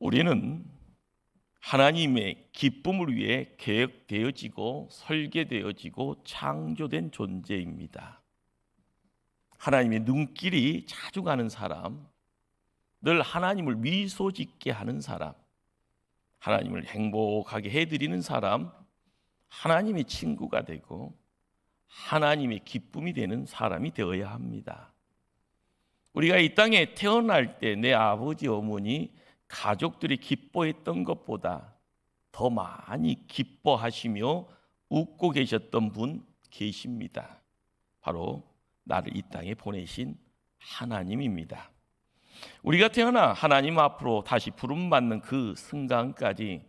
우리는 하나님의 기쁨을 위해 계획되어지고 설계되어지고 창조된 존재입니다. 하나님의 눈길이 자주 가는 사람, 늘 하나님을 미소 짓게 하는 사람, 하나님을 행복하게 해드리는 사람, 하나님의 친구가 되고 하나님의 기쁨이 되는 사람이 되어야 합니다. 우리가 이 땅에 태어날 때 내 아버지 어머니 가족들이 기뻐했던 것보다 더 많이 기뻐하시며 웃고 계셨던 분 계십니다. 바로 나를 이 땅에 보내신 하나님입니다. 우리가 태어나 하나님 앞으로 다시 부름받는 그 순간까지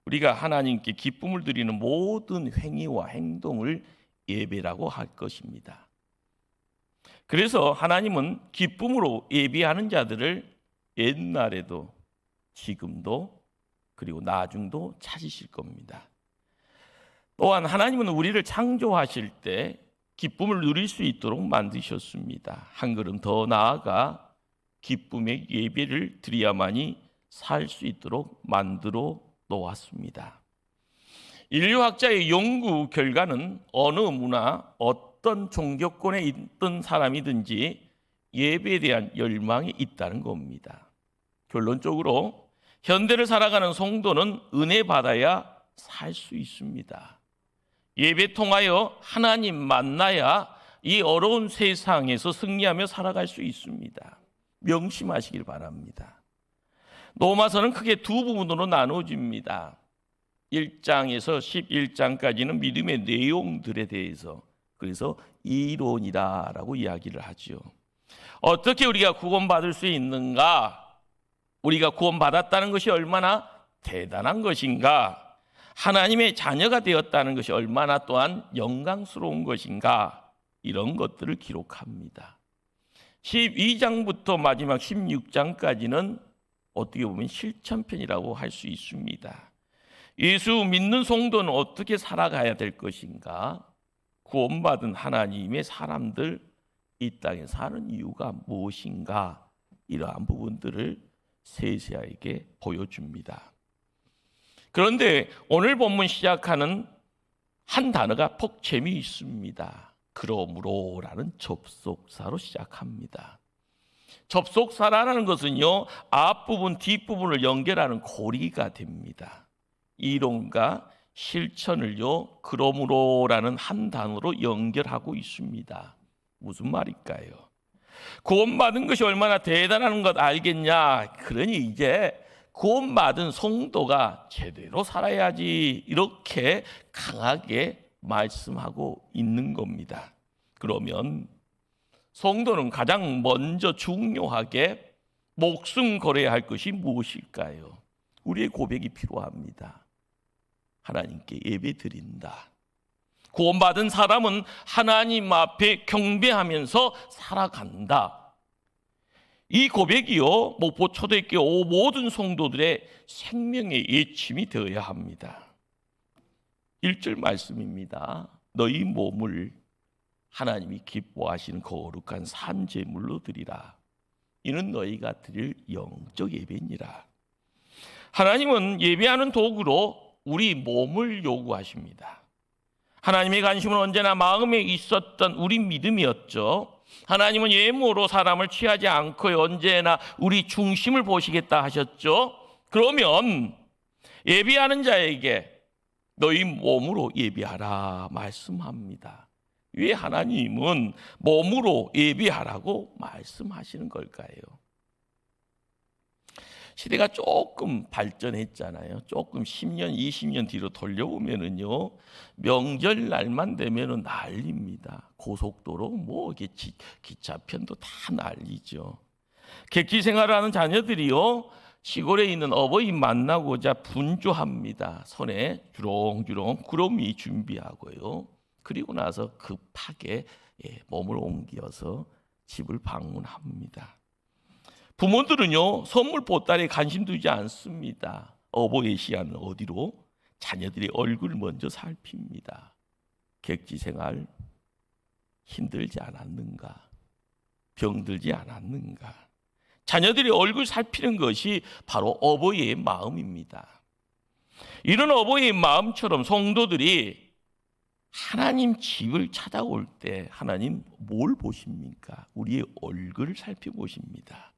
우리가 하나님께 기쁨을 드리는 모든 행위와 행동을 예배라고 할 것입니다. 그래서 하나님은 기쁨으로 예배하는 자들을 옛날에도 지금도 그리고 나중도 찾으실 겁니다. 또한 하나님은 우리를 창조하실 때 기쁨을 누릴 수 있도록 만드셨습니다. 한 걸음 더 나아가 기쁨의 예배를 드려야만이 살 수 있도록 만들어 놓았습니다. 인류학자의 연구 결과는 어느 문화, 어떤 종교권에 있던 사람이든지 예배에 대한 열망이 있다는 겁니다. 결론적으로 현대를 살아가는 성도는 은혜 받아야 살 수 있습니다. 예배 통하여 하나님 만나야 이 어려운 세상에서 승리하며 살아갈 수 있습니다. 명심하시길 바랍니다. 로마서는 크게 두 부분으로 나눠집니다. 1장에서 11장까지는 믿음의 내용들에 대해서, 그래서 이론이라고 이야기를 하죠. 어떻게 우리가 구원받을 수 있는가? 우리가 구원받았다는 것이 얼마나 대단한 것인가? 하나님의 자녀가 되었다는 것이 얼마나 또한 영광스러운 것인가? 이런 것들을 기록합니다. 12장부터 마지막 16장까지는 어떻게 보면 실천편이라고 할 수 있습니다. 예수 믿는 성도는 어떻게 살아가야 될 것인가? 구원받은 하나님의 사람들 이 땅에 사는 이유가 무엇인가? 이러한 부분들을 세세하게 보여줍니다. 그런데 오늘 본문 시작하는 한 단어가 폭 재미있습니다. 그러므로라는 접속사로 시작합니다. 접속사라는 것은요, 앞부분 뒷부분을 연결하는 고리가 됩니다. 이론과 실천을요, 그러므로라는 한 단어로 연결하고 있습니다. 무슨 말일까요? 구원받은 것이 얼마나 대단한 것 알겠냐? 그러니 이제 구원받은 성도가 제대로 살아야지, 이렇게 강하게 말씀하고 있는 겁니다. 그러면 성도는 가장 먼저 중요하게 목숨 걸어야 할 것이 무엇일까요? 우리의 고백이 필요합니다. 하나님께 예배 드린다. 구원받은 사람은 하나님 앞에 경배하면서 살아간다. 이 고백이요, 목포 초대교회 모든 성도들의 생명의 예침이 되어야 합니다. 1절 말씀입니다. 너희 몸을 하나님이 기뻐하시는 거룩한 산제물로 드리라. 이는 너희가 드릴 영적 예배니라. 하나님은 예배하는 도구로 우리 몸을 요구하십니다. 하나님의 관심은 언제나 마음에 있었던 우리 믿음이었죠. 하나님은 예물로 사람을 취하지 않고 언제나 우리 중심을 보시겠다 하셨죠. 그러면 예배하는 자에게 너희 몸으로 예배하라 말씀합니다. 왜 하나님은 몸으로 예배하라고 말씀하시는 걸까요? 시대가 조금 발전했잖아요. 조금 10년, 20년 뒤로 돌려보면은요, 명절날만 되면은 난립니다. 고속도로, 이게 기차편도 다 난리죠. 객지 생활하는 자녀들이요, 시골에 있는 어버이 만나고자 분주합니다. 손에 주렁주렁 구름이 준비하고요. 그리고 나서 급하게 몸을 옮겨서 집을 방문합니다. 부모들은요, 선물 보따리에 관심 두지 않습니다. 어버이 시야는 어디로? 자녀들의 얼굴을 먼저 살핍니다. 객지 생활 힘들지 않았는가? 병들지 않았는가? 자녀들의 얼굴 살피는 것이 바로 어버이의 마음입니다. 이런 어버이의 마음처럼 성도들이 하나님 집을 찾아올 때 하나님 뭘 보십니까? 우리의 얼굴을 살펴보십니다.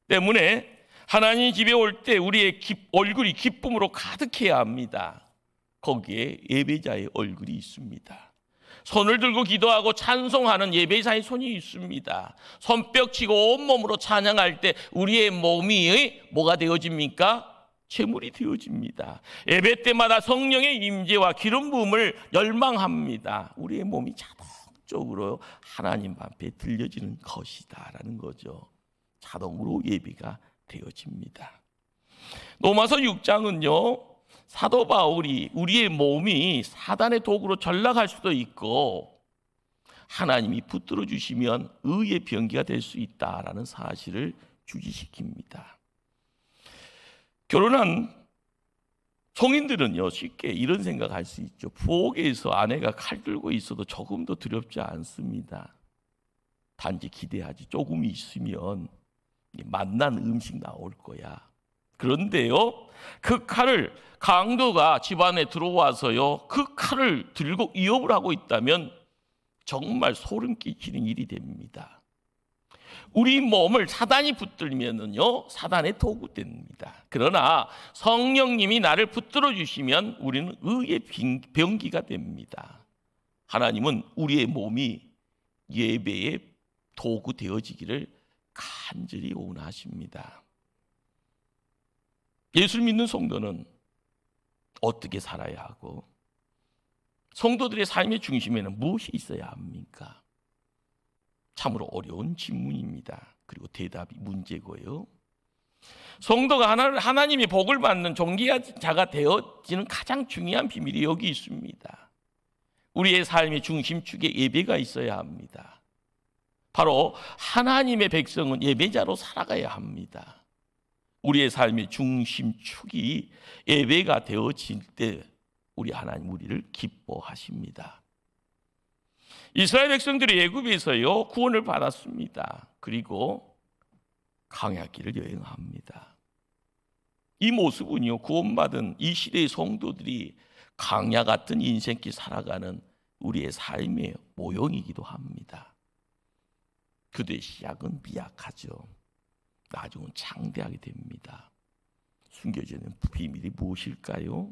때문에 하나님 집에 올 때 우리의 얼굴이 기쁨으로 가득해야 합니다. 거기에 예배자의 얼굴이 있습니다. 손을 들고 기도하고 찬송하는 예배자의 손이 있습니다. 손뼉치고 온몸으로 찬양할 때 우리의 몸이 뭐가 되어집니까? 제물이 되어집니다. 예배 때마다 성령의 임재와 기름 부음을 열망합니다. 우리의 몸이 자동적으로 하나님 앞에 들려지는 것이다라는 거죠. 자동으로 예배가 되어집니다. 로마서 6장은요, 사도 바울이 우리의 몸이 사단의 도구로 전락할 수도 있고 하나님이 붙들어 주시면 의의 병기가 될 수 있다라는 사실을 주지시킵니다. 결혼한 성인들은요, 쉽게 이런 생각할 수 있죠. 부엌에서 아내가 칼 들고 있어도 조금도 두렵지 않습니다. 단지 기대하지. 조금 있으면 맛난 음식 나올 거야. 그런데요, 그 칼을 강도가 집안에 들어와서요, 그 칼을 들고 위협을 하고 있다면 정말 소름 끼치는 일이 됩니다. 우리 몸을 사단이 붙들면은요, 사단의 도구 됩니다. 그러나 성령님이 나를 붙들어 주시면 우리는 의의 병기가 됩니다. 하나님은 우리의 몸이 예배의 도구 되어지기를 간절히 원하십니다. 예수를 믿는 성도는 어떻게 살아야 하고 성도들의 삶의 중심에는 무엇이 있어야 합니까? 참으로 어려운 질문입니다. 그리고 대답이 문제고요. 성도가 하나님의 복을 받는 존귀자가 되어지는 가장 중요한 비밀이 여기 있습니다. 우리의 삶의 중심축에 예배가 있어야 합니다. 바로 하나님의 백성은 예배자로 살아가야 합니다. 우리의 삶의 중심축이 예배가 되어질 때 우리 하나님 우리를 기뻐하십니다. 이스라엘 백성들이 애굽에서요 구원을 받았습니다. 그리고 광야길을 여행합니다. 이 모습은요 구원받은 이 시대의 성도들이 광야 같은 인생길 살아가는 우리의 삶의 모형이기도 합니다. 그들의 시작은 미약하죠. 나중은 창대하게 됩니다. 숨겨지는 비밀이 무엇일까요?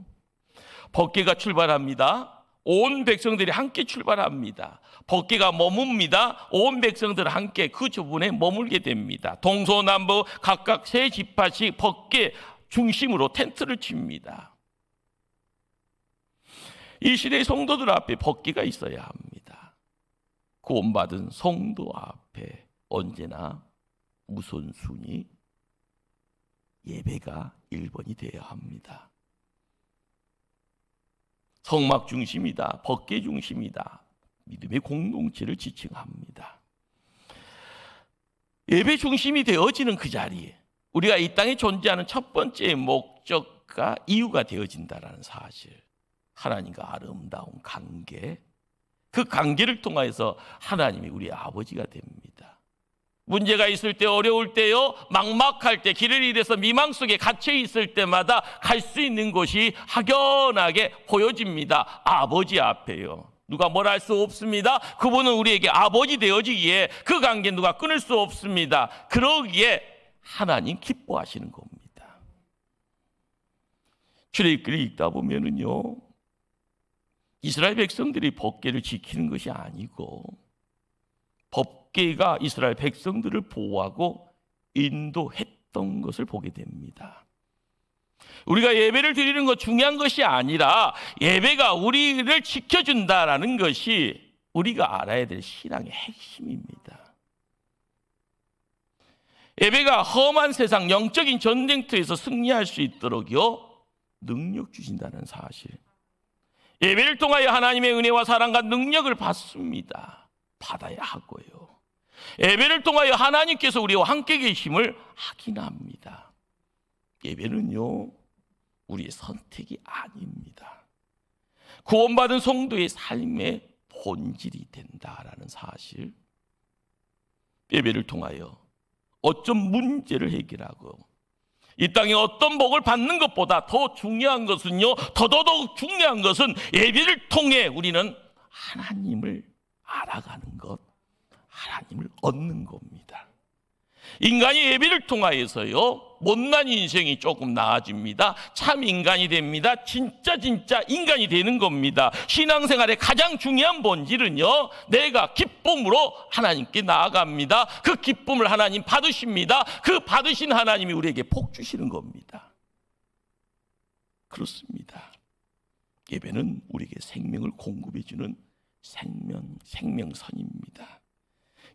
법궤가 출발합니다. 온 백성들이 함께 출발합니다. 법궤가 머뭅니다. 온 백성들 함께 그 주변에 머물게 됩니다. 동서남북 각각 세 지파씩 법궤 중심으로 텐트를 칩니다. 이 시대의 성도들 앞에 법궤가 있어야 합니다. 구원받은 성도 앞에 언제나 우선순위 예배가 1번이 되어야 합니다. 성막 중심이다. 법궤 중심이다. 믿음의 공동체를 지칭합니다. 예배 중심이 되어지는 그 자리에 우리가 이 땅에 존재하는 첫 번째 목적과 이유가 되어진다는 사실. 하나님과 아름다운 관계. 그 관계를 통해서 하나님이 우리 아버지가 됩니다. 문제가 있을 때, 어려울 때요, 막막할 때, 길을 잃어서 미망 속에 갇혀 있을 때마다 갈 수 있는 곳이 확연하게 보여집니다. 아버지 앞에요. 누가 뭘 할 수 없습니다. 그분은 우리에게 아버지 되어지기에 그 관계 누가 끊을 수 없습니다. 그러기에 하나님 기뻐하시는 겁니다. 출애굽기를 읽다 보면은요, 이스라엘 백성들이 법궤를 지키는 것이 아니고 법궤가 이스라엘 백성들을 보호하고 인도했던 것을 보게 됩니다. 우리가 예배를 드리는 것 중요한 것이 아니라 예배가 우리를 지켜준다라는 것이 우리가 알아야 될 신앙의 핵심입니다. 예배가 험한 세상 영적인 전쟁터에서 승리할 수 있도록요 능력 주신다는 사실. 예배를 통하여 하나님의 은혜와 사랑과 능력을 받습니다. 받아야 하고요. 예배를 통하여 하나님께서 우리와 함께 계심을 확인합니다. 예배는요 우리의 선택이 아닙니다. 구원받은 성도의 삶의 본질이 된다라는 사실. 예배를 통하여 어떤 문제를 해결하고 이 땅에 어떤 복을 받는 것보다 더 중요한 것은요, 더더욱 중요한 것은 예배를 통해 우리는 하나님을 알아가는 것, 하나님을 얻는 겁니다. 인간이 예배를 통하여서요, 못난 인생이 조금 나아집니다. 참 인간이 됩니다. 진짜 인간이 되는 겁니다. 신앙생활의 가장 중요한 본질은요, 내가 기쁨으로 하나님께 나아갑니다. 그 기쁨을 하나님 받으십니다. 그 받으신 하나님이 우리에게 복 주시는 겁니다. 그렇습니다. 예배는 우리에게 생명을 공급해주는 생명선입니다.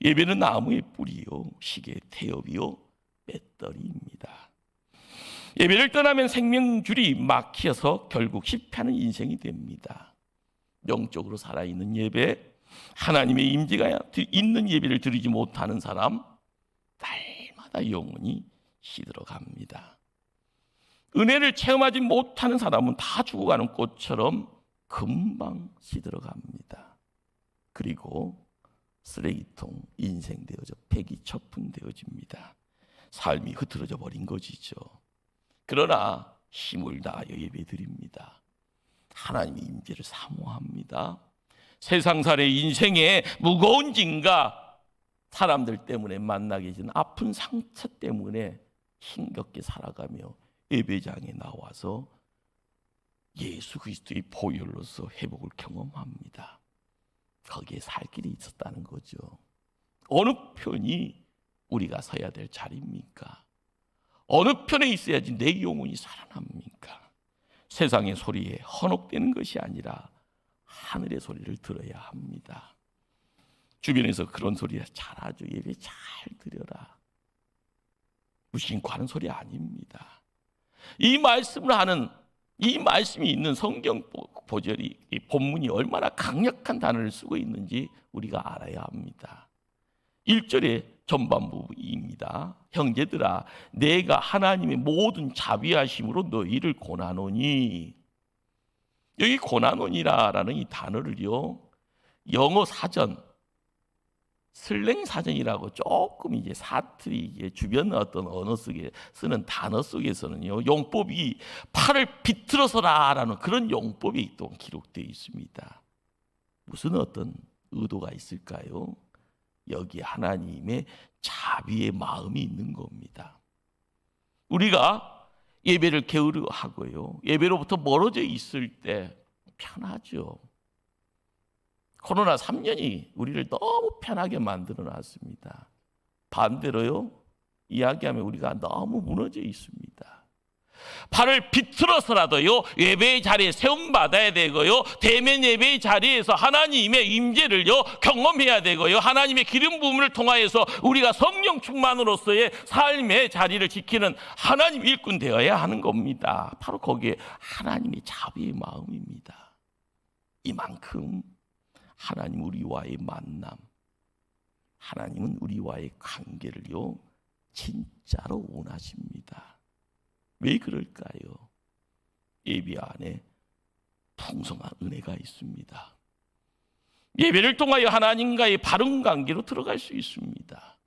예배는 나무의 뿌리요, 시계의 태엽이요, 배터리입니다. 예배를 떠나면 생명줄이 막혀서 결국 실패하는 인생이 됩니다. 영적으로 살아있는 예배, 하나님의 임재가 있는 예배를 드리지 못하는 사람, 날마다 영혼이 시들어갑니다. 은혜를 체험하지 못하는 사람은 다 죽어가는 꽃처럼 금방 시들어갑니다. 그리고 쓰레기통, 인생 되어져 폐기 처분되어집니다. 삶이 흐트러져 버린 것이죠. 그러나 힘을 다하여 예배드립니다. 하나님의 임재를 사모합니다. 세상살의 인생의 무거운 짐과 사람들 때문에 만나게 되는 아픈 상처 때문에 힘겹게 살아가며 예배장에 나와서 예수 그리스도의 보혈로서 회복을 경험합니다. 거기에 살 길이 있었다는 거죠. 어느 편이 우리가 서야 될 자리입니까? 어느 편에 있어야지 내 영혼이 살아납니까? 세상의 소리에 헌혹되는 것이 아니라 하늘의 소리를 들어야 합니다. 주변에서 그런 소리 잘하죠. 예배 잘 드려라. 무심코 하는 소리 아닙니다. 이 말씀이 있는 성경 보절이, 이 본문이 얼마나 강력한 단어를 쓰고 있는지 우리가 알아야 합니다. 1절의 전반부입니다. 형제들아, 내가 하나님의 모든 자비하심으로 너희를 고나노니. 여기 고나노니라는 이 단어를요, 영어 사전, 슬랭 사전이라고 조금 이제 사투리 주변 어떤 언어 속에 쓰는 단어 속에서는요, 용법이 팔을 비틀어서라라는 그런 용법이 또 기록되어 있습니다. 무슨 어떤 의도가 있을까요? 여기 하나님의 자비의 마음이 있는 겁니다. 우리가 예배를 게으르 하고요, 예배로부터 멀어져 있을 때 편하죠. 코로나 3년이 우리를 너무 편하게 만들어 놨습니다. 반대로요, 이야기하면 우리가 너무 무너져 있습니다. 발을 비틀어서라도요, 예배의 자리에 세움받아야 되고요, 대면 예배의 자리에서 하나님의 임재를요 경험해야 되고요, 하나님의 기름 부음을 통하여서 우리가 성령 충만으로서의 삶의 자리를 지키는 하나님 일꾼 되어야 하는 겁니다. 바로 거기에 하나님의 자비의 마음입니다. 이만큼 하나님 우리와의 만남, 하나님은 우리와의 관계를요 진짜로 원하십니다. 왜 그럴까요? 예배 안에 풍성한 은혜가 있습니다. 예배를 통하여 하나님과의 바른 관계로 들어갈 수 있습니다.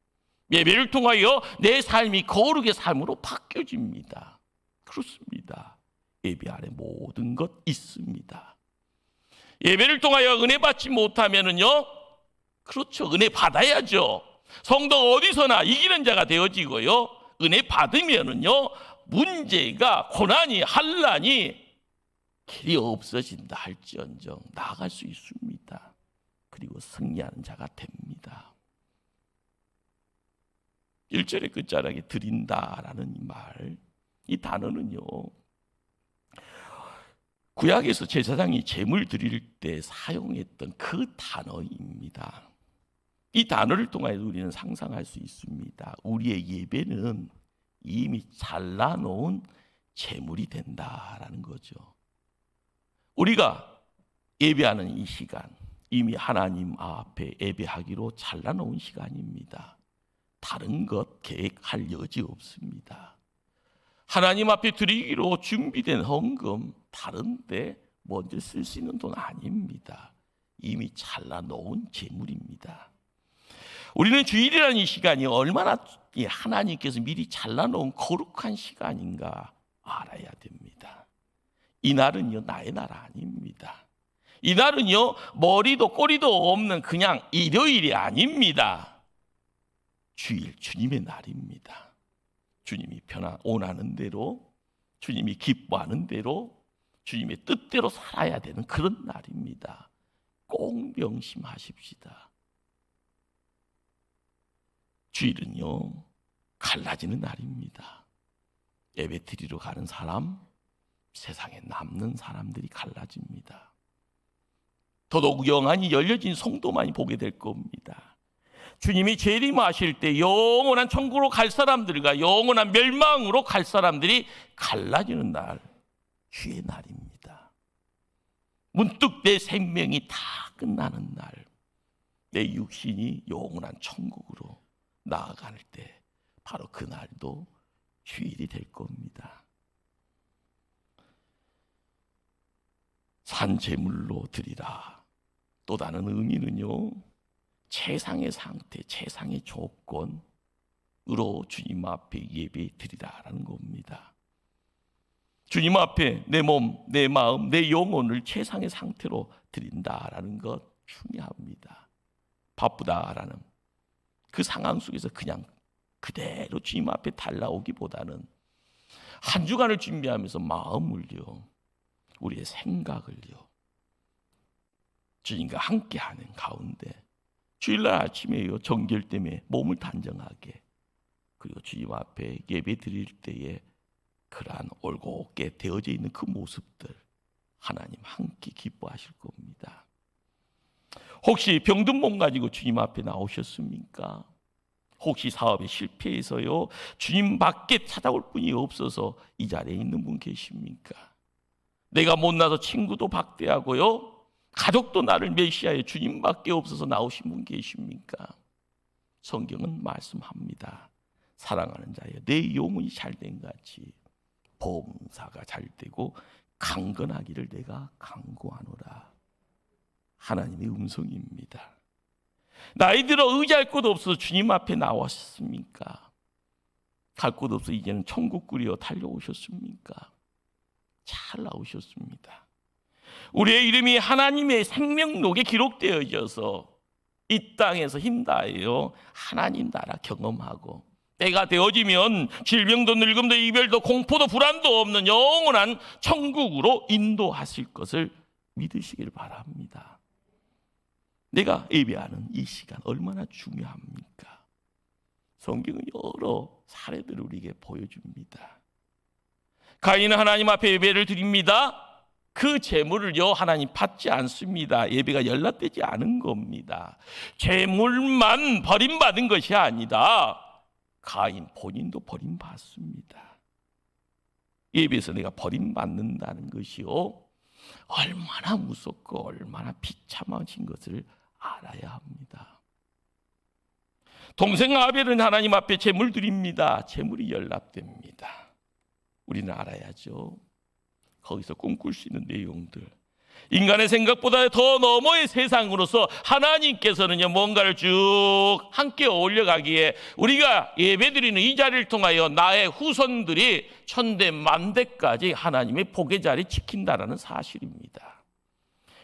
예배를 통하여 내 삶이 거룩의 삶으로 바뀌어집니다. 그렇습니다. 예배 안에 모든 것 있습니다. 예배를 통하여 은혜 받지 못하면은요, 그렇죠, 은혜 받아야죠. 성도가 어디서나 이기는 자가 되어지고요, 은혜 받으면은요 문제가, 고난이, 환난이 길이 없어진다 할지언정 나아갈 수 있습니다. 그리고 승리하는 자가 됩니다. 1절의 끝자락에 드린다라는 이 말, 이 단어는요, 구약에서 제사장이 제물 드릴 때 사용했던 그 단어입니다. 이 단어를 통해 우리는 상상할 수 있습니다. 우리의 예배는 이미 잘라놓은 제물이 된다라는 거죠. 우리가 예배하는 이 시간, 이미 하나님 앞에 예배하기로 잘라놓은 시간입니다. 다른 것 계획할 여지 없습니다. 하나님 앞에 드리기로 준비된 헌금, 다른데 먼저 쓸 수 있는 돈 아닙니다. 이미 잘라놓은 제물입니다. 우리는 주일이라는 이 시간이 얼마나 이 하나님께서 미리 잘라놓은 거룩한 시간인가 알아야 됩니다. 이날은요, 나의 날 아닙니다. 이날은요, 머리도 꼬리도 없는 그냥 일요일이 아닙니다. 주일, 주님의 날입니다. 주님이 원하는 대로, 주님이 기뻐하는 대로, 주님의 뜻대로 살아야 되는 그런 날입니다. 꼭 명심하십시다. 주일은요, 갈라지는 날입니다. 예배 드리러 가는 사람, 세상에 남는 사람들이 갈라집니다. 더더욱 영안이 열려진 성도만이 보게 될 겁니다. 주님이 재림하실 때 영원한 천국으로 갈 사람들과 영원한 멸망으로 갈 사람들이 갈라지는 날, 주의 날입니다. 문득 내 생명이 다 끝나는 날, 내 육신이 영원한 천국으로 나아갈 때 바로 그날도 주일이 될 겁니다. 산제물로 드리라. 또 다른 의미는요, 최상의 상태, 최상의 조건으로 주님 앞에 예배 드리라라는 겁니다. 주님 앞에 내 몸, 내 마음, 내 영혼을 최상의 상태로 드린다라는 것 중요합니다. 바쁘다라는 그 상황 속에서 그냥 그대로 주님 앞에 달라오기보다는 한 주간을 준비하면서 마음을요, 우리의 생각을요, 주님과 함께하는 가운데 주일날 아침에요, 정결 때문에 몸을 단정하게, 그리고 주님 앞에 예배 드릴 때에 그러한 올곧게 되어져 있는 그 모습들 하나님 함께 기뻐하실 겁니다. 혹시 병든 몸 가지고 주님 앞에 나오셨습니까? 혹시 사업에 실패해서요, 주님밖에 찾아올 분이 없어서 이 자리에 있는 분 계십니까? 내가 못나서 친구도 박대하고요, 가족도 나를 멸시하여 주님밖에 없어서 나오신 분 계십니까? 성경은 말씀합니다. 사랑하는 자여, 내 영혼이 잘된 같이 범사가 잘되고 강건하기를 내가 간구하노라. 하나님의 음성입니다. 나이 들어 의지할 곳 없어서 주님 앞에 나왔습니까? 갈 곳 없어 이제는 천국 꾸려 달려오셨습니까? 잘 나오셨습니다. 우리의 이름이 하나님의 생명록에 기록되어져서 이 땅에서 힘다하여 하나님 나라 경험하고 때가 되어지면 질병도 늙음도 이별도 공포도 불안도 없는 영원한 천국으로 인도하실 것을 믿으시길 바랍니다. 내가 예배하는 이 시간 얼마나 중요합니까? 성경은 여러 사례들을 우리에게 보여줍니다. 가인은 하나님 앞에 예배를 드립니다. 그 제물을요, 하나님 받지 않습니다. 예배가 연락되지 않은 겁니다. 제물만 버림받은 것이 아니다. 가인 본인도 버림받습니다. 예배에서 내가 버림받는다는 것이요, 얼마나 무섭고 얼마나 비참하신 것을 알아야 합니다. 동생 아벨은 하나님 앞에 제물 드립니다. 제물이 연락됩니다. 우리는 알아야죠. 거기서 꿈꿀 수 있는 내용들, 인간의 생각보다 더 너머의 세상으로서 하나님께서는요, 뭔가를 쭉 함께 올려가기에 우리가 예배드리는 이 자리를 통하여 나의 후손들이 천대 만대까지 하나님의 복의 자리 지킨다라는 사실입니다.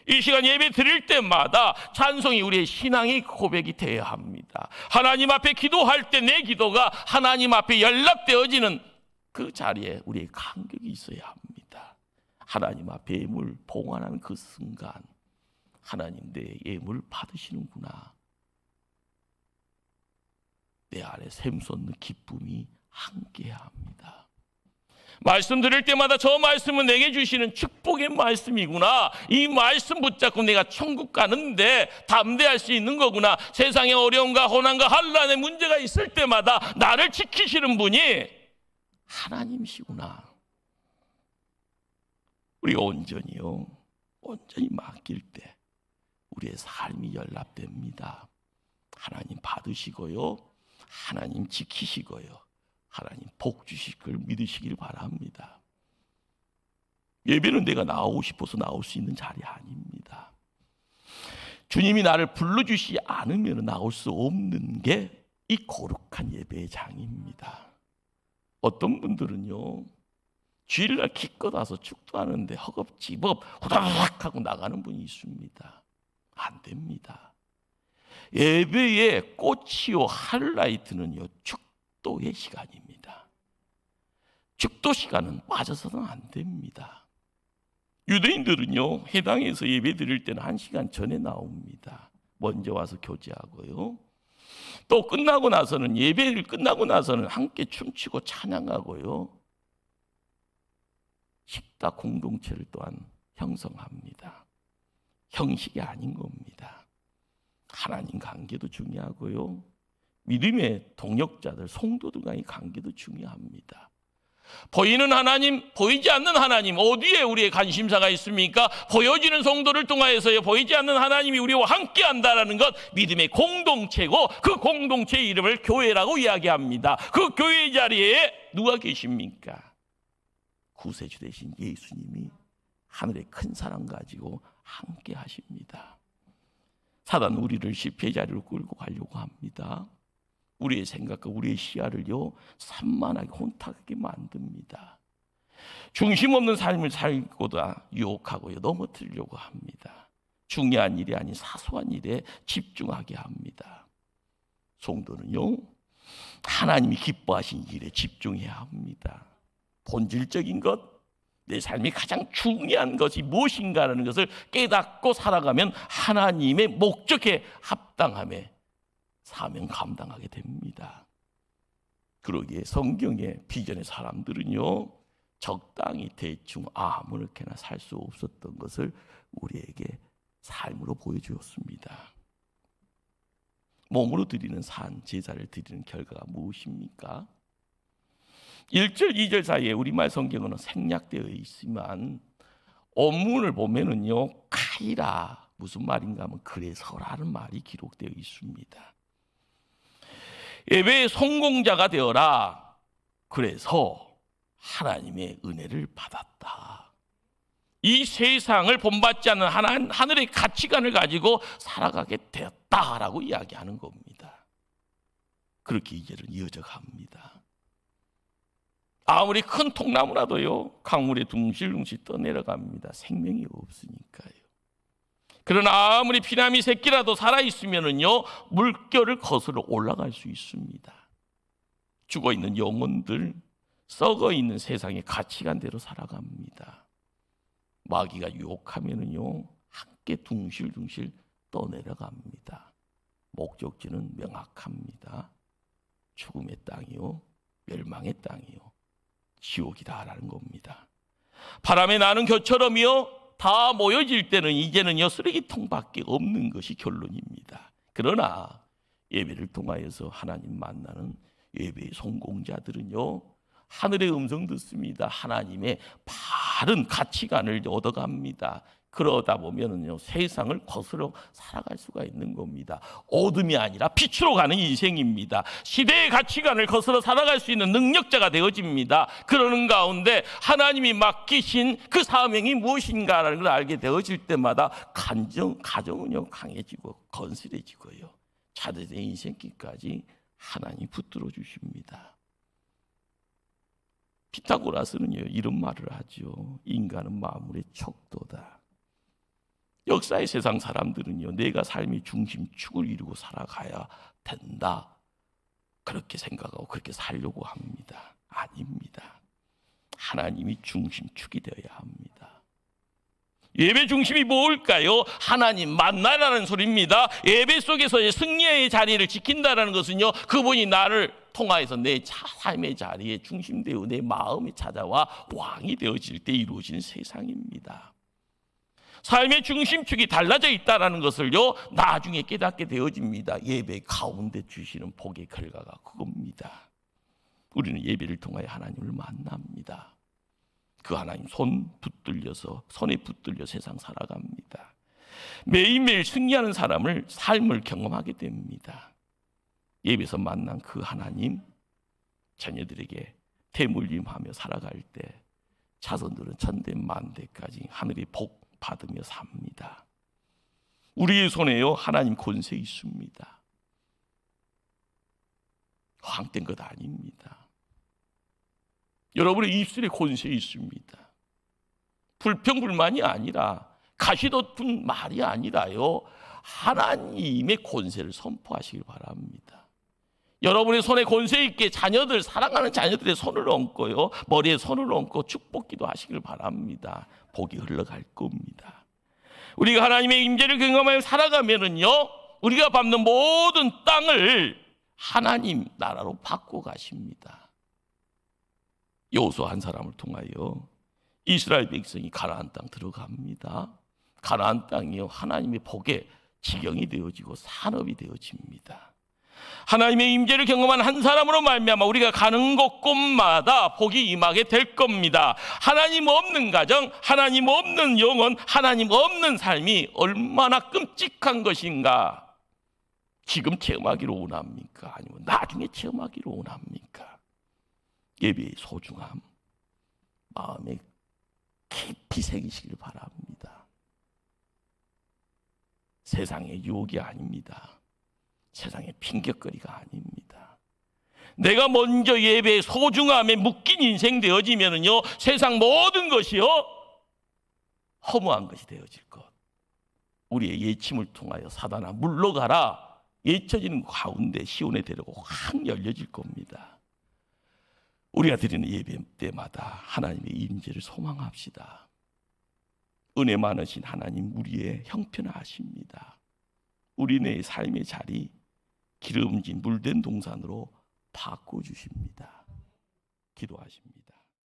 이 시간 예배 드릴 때마다 찬송이 우리의 신앙의 고백이 되어야 합니다. 하나님 앞에 기도할 때 내 기도가 하나님 앞에 연락되어지는 그 자리에 우리의 간격이 있어야 합니다. 하나님 앞에 예물 봉헌하는 그 순간, 하나님 내 예물 받으시는구나, 내 안에 샘솟는 기쁨이 함께해야 합니다. 말씀 들을 때마다 저 말씀은 내게 주시는 축복의 말씀이구나, 이 말씀 붙잡고 내가 천국 가는데 담대할 수 있는 거구나, 세상의 어려움과 고난과 환난의 문제가 있을 때마다 나를 지키시는 분이 하나님이시구나. 우리가 온전히 맡길 때 우리의 삶이 연락됩니다. 하나님 받으시고요, 하나님 지키시고요, 하나님 복 주실 걸 믿으시길 바랍니다. 예배는 내가 나오고 싶어서 나올 수 있는 자리 아닙니다. 주님이 나를 불러주시지 않으면 나올 수 없는 게 이 거룩한 예배의 장입니다. 어떤 분들은요, 주일날 기껏 와서 축도하는데 허겁지겁 후다닥 하고 나가는 분이 있습니다. 안 됩니다. 예배의 꽃이요 하이라이트는요, 축도의 시간입니다. 축도 시간은 빠져서는 안 됩니다. 유대인들은요, 회당에서 예배 드릴 때는 1시간 전에 나옵니다. 먼저 와서 교제하고요. 또 끝나고 나서는, 예배를 끝나고 나서는 함께 춤추고 찬양하고요. 식탁 공동체를 또한 형성합니다. 형식이 아닌 겁니다. 하나님 관계도 중요하고요. 믿음의 동역자들, 성도들과의 관계도 중요합니다. 보이는 하나님, 보이지 않는 하나님, 어디에 우리의 관심사가 있습니까? 보여지는 성도를 통하여서요, 보이지 않는 하나님이 우리와 함께 한다는 것, 믿음의 공동체고, 그 공동체의 이름을 교회라고 이야기합니다. 그 교회 자리에 누가 계십니까? 구세주 되신 예수님이 하늘의 큰 사랑 가지고 함께 하십니다. 사단은 우리를 실패의 자리로 끌고 가려고 합니다. 우리의 생각과 우리의 시야를요, 산만하게 혼탁하게 만듭니다. 중심 없는 삶을 살고다 유혹하고요, 넘어뜨리려고 합니다. 중요한 일이 아닌 사소한 일에 집중하게 합니다. 성도는요, 하나님이 기뻐하신 일에 집중해야 합니다. 본질적인 것, 내 삶이 가장 중요한 것이 무엇인가라는 것을 깨닫고 살아가면 하나님의 목적에 합당함에 사명 감당하게 됩니다. 그러기에 성경의 비전의 사람들은요, 적당히 대충 아무렇게나 살 수 없었던 것을 우리에게 삶으로 보여주었습니다. 몸으로 드리는 산, 제사를 드리는 결과가 무엇입니까? 1절, 2절 사이에 우리말 성경은 생략되어 있지만 원문을 보면은요, 카이라, 무슨 말인가 하면 그래서라는 말이 기록되어 있습니다. 예배의 성공자가 되어라. 그래서 하나님의 은혜를 받았다. 이 세상을 본받지 않는 하늘의 가치관을 가지고 살아가게 되었다라고 이야기하는 겁니다. 그렇게 이제는 이어져 갑니다. 아무리 큰 통나무라도요, 강물에 둥실둥실 떠내려갑니다. 생명이 없으니까요. 그러나 아무리 피라미 새끼라도 살아있으면은요, 물결을 거슬러 올라갈 수 있습니다. 죽어있는 영혼들, 썩어있는 세상의 가치관대로 살아갑니다. 마귀가 유혹하면은요, 함께 둥실둥실 떠내려갑니다. 목적지는 명확합니다. 죽음의 땅이요, 멸망의 땅이요, 지옥이다라는 겁니다. 바람에 나는 겨처럼요, 다 모여질 때는 이제는요, 쓰레기통밖에 없는 것이 결론입니다. 그러나 예배를 통하여서 하나님 만나는 예배의 성공자들은요, 하늘의 음성 듣습니다. 하나님의 바른 가치관을 얻어갑니다. 그러다 보면은요, 세상을 거스러 살아갈 수가 있는 겁니다. 어둠이 아니라 빛으로 가는 인생입니다. 시대의 가치관을 거스러 살아갈 수 있는 능력자가 되어집니다. 그러는 가운데 하나님이 맡기신 그 사명이 무엇인가라는 걸 알게 되어질 때마다 가정은요, 강해지고 건실해지고요, 자녀의 인생길까지 하나님이 붙들어 주십니다. 피타고라스는요, 이런 말을 하죠. 인간은 만물의 척도다. 역사의 세상 사람들은요, 내가 삶의 중심축을 이루고 살아가야 된다, 그렇게 생각하고 그렇게 살려고 합니다. 아닙니다. 하나님이 중심축이 되어야 합니다. 예배 중심이 뭘까요? 하나님 만나라는 소리입니다. 예배 속에서의 승리의 자리를 지킨다는 것은요, 그분이 나를 통하여서 내 삶의 자리에 중심되어 내 마음이 찾아와 왕이 되어질 때 이루어지는 세상입니다. 삶의 중심축이 달라져 있다는 것을요, 나중에 깨닫게 되어집니다. 예배 가운데 주시는 복의 결과가 그겁니다. 우리는 예배를 통하여 하나님을 만납니다. 그 하나님 손에 붙들려 세상 살아갑니다. 매일매일 승리하는 삶을 경험하게 됩니다. 예배에서 만난 그 하나님, 자녀들에게 대물림하며 살아갈 때 자손들은 천대만대까지 하늘의 복 받으며 삽니다. 우리의 손에요, 하나님 권세 있습니다. 허황된 것 아닙니다. 여러분의 입술에 권세 있습니다. 불평불만이 아니라 가시돋은 말이 아니라요, 하나님의 권세를 선포하시길 바랍니다. 여러분의 손에 권세 있게 자녀들, 사랑하는 자녀들의 손을 얹고요, 머리에 손을 얹고 축복기도 하시길 바랍니다. 복이 흘러갈 겁니다. 우리가 하나님의 임재를 경험하며 살아가면은요, 우리가 밟는 모든 땅을 하나님 나라로 바꿔 가십니다. 여호수아 한 사람을 통하여 이스라엘 백성이 가나안 땅 들어갑니다. 가나안 땅이요, 하나님의 복의 지경이 되어지고 산업이 되어집니다. 하나님의 임재를 경험한 한 사람으로 말미암아 우리가 가는 곳곳마다 복이 임하게 될 겁니다. 하나님 없는 가정, 하나님 없는 영혼, 하나님 없는 삶이 얼마나 끔찍한 것인가. 지금 체험하기로 원합니까? 아니면 나중에 체험하기로 원합니까? 예배의 소중함 마음에 깊이 새기시길 바랍니다. 세상의 유혹이 아닙니다. 세상의 핑계거리가 아닙니다. 내가 먼저 예배의 소중함에 묶인 인생 되어지면요, 세상 모든 것이요, 허무한 것이 되어질 것. 우리의 예침을 통하여 사단아 물러가라 외쳐지는 가운데 시온의 대로가 확 열려질 겁니다. 우리가 드리는 예배 때마다 하나님의 임재를 소망합시다. 은혜 많으신 하나님, 우리의 형편하십니다. 우리네 삶의 자리 기름진 물된 동산으로 바꿔주십니다. 기도하십니다.